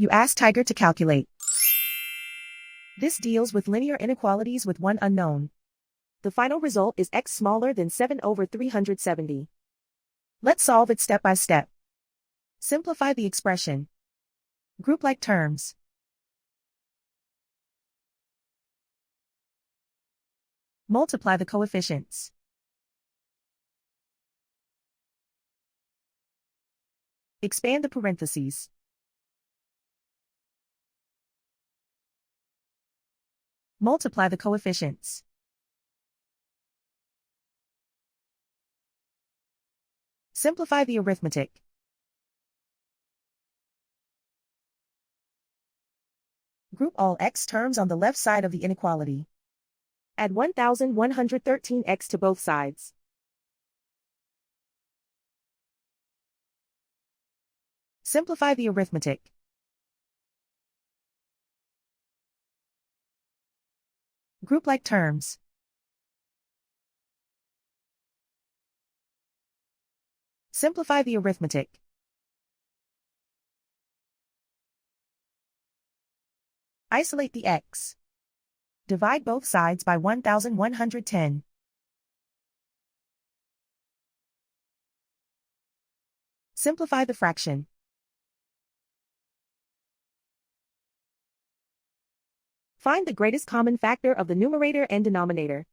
You ask Tiger to calculate. This deals with linear inequalities with one unknown. The final result is x smaller than 7 over 370. Let's solve it step by step. Simplify the expression. Group like terms. Multiply the coefficients. Expand the parentheses. Multiply the coefficients. Simplify the arithmetic. Group all x terms on the left side of the inequality. Add 1113x to both sides. Simplify the arithmetic. Group like terms. Simplify the arithmetic. Isolate the x. Divide both sides by 1110. Simplify the fraction. Find the greatest common factor of the numerator and denominator.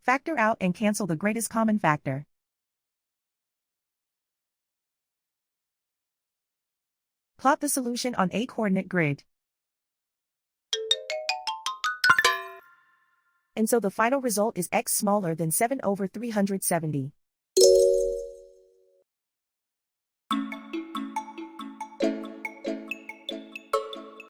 Factor out and cancel the greatest common factor. Plot the solution on a coordinate grid. And so the final result is x smaller than 7 over 370.